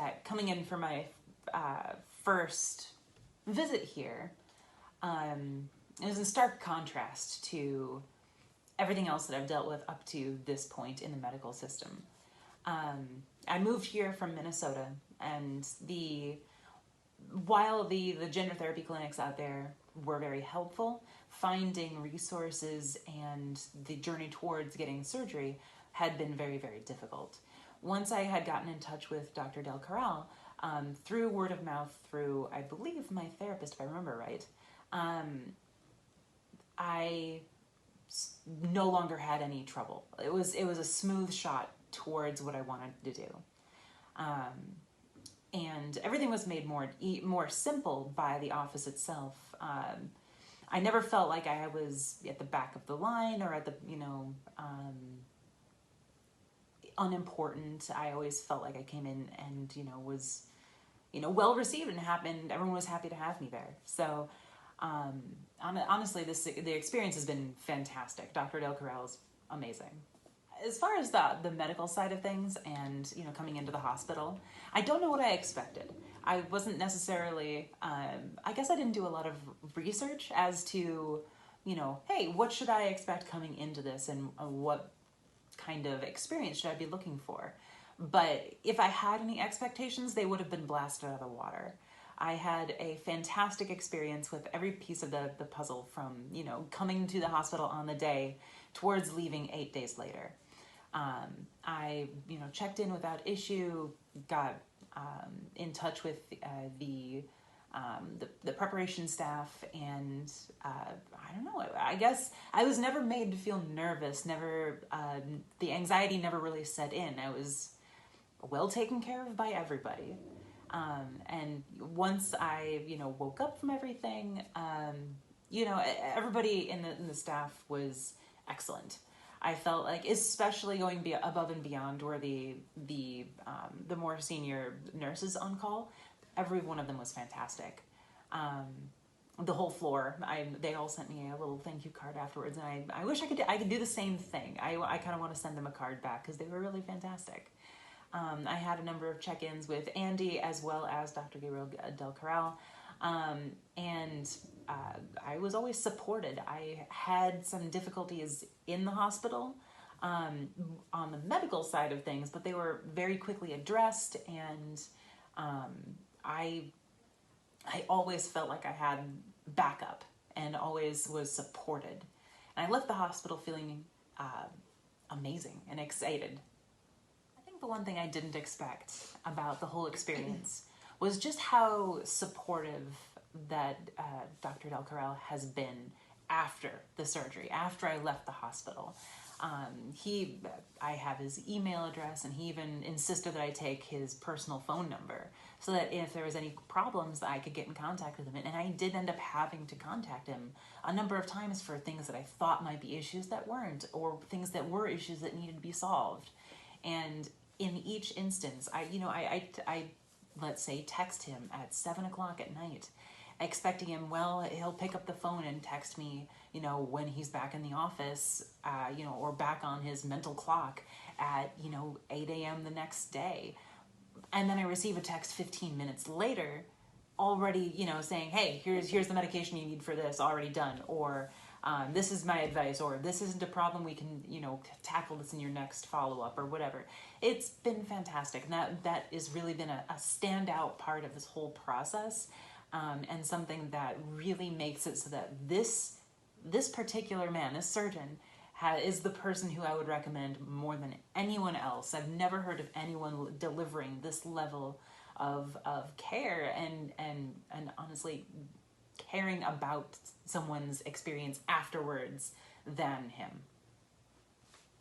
that coming in for my first visit here, it was in stark contrast to everything else that I've dealt with up to this point in the medical system. I moved here from Minnesota, and while the gender therapy clinics out there were very helpful, finding resources and the journey towards getting surgery had been very, very difficult. Once I had gotten in touch with Dr. Del Corral, through word of mouth, through, I believe, my therapist, if I remember right, I no longer had any trouble. It was a smooth shot towards what I wanted to do. And everything was made more simple by the office itself. I never felt like I was at the back of the line or at the, unimportant. I always felt like I came in and, was, well received and happened. Everyone was happy to have me there. So, honestly, the experience has been fantastic. Dr. Del Corral is amazing. As far as the medical side of things and, coming into the hospital, I don't know what I expected. I wasn't necessarily, I guess I didn't do a lot of research as to, hey, what should I expect coming into this and what kind of experience should I be looking for? But if I had any expectations, they would have been blasted out of the water. I had a fantastic experience with every piece of the puzzle from, coming to the hospital on the day towards leaving 8 days later. I, checked in without issue, got in touch with the preparation staff, and I don't know, I guess I was never made to feel nervous, the anxiety never really set in. I was well taken care of by everybody. And once I, woke up from everything, everybody in the staff was excellent. I felt like, especially going above and beyond where the more senior nurses on call, every one of them was fantastic. The whole floor, they all sent me a little thank you card afterwards, and I wish I could do the same thing. I kind of want to send them a card back because they were really fantastic. I had a number of check-ins with Andy as well as Dr. Gabriel Del Corral, and I was always supported. I had some difficulties in the hospital on the medical side of things, but they were very quickly addressed, and I always felt like I had backup and always was supported. And I left the hospital feeling amazing and excited. The one thing I didn't expect about the whole experience was just how supportive that Dr. Del Corral has been after the surgery, after I left the hospital. I have his email address, and he even insisted that I take his personal phone number so that if there was any problems, I could get in contact with him. And I did end up having to contact him a number of times for things that I thought might be issues that weren't, or things that were issues that needed to be solved. And in each instance, I let's say text him at 7:00 at night, expecting him, well, he'll pick up the phone and text me, when he's back in the office, or back on his mental clock at, 8 a.m. the next day. And then I receive a text 15 minutes later, already, saying, hey, here's the medication you need for this, already done, or this is my advice, or this isn't a problem, we can, tackle this in your next follow-up, or whatever. It's been fantastic, and that has really been a standout part of this whole process, and something that really makes it so that this particular man, this surgeon, is the person who I would recommend more than anyone else. I've never heard of anyone delivering this level of care and honestly caring about someone's experience afterwards than him.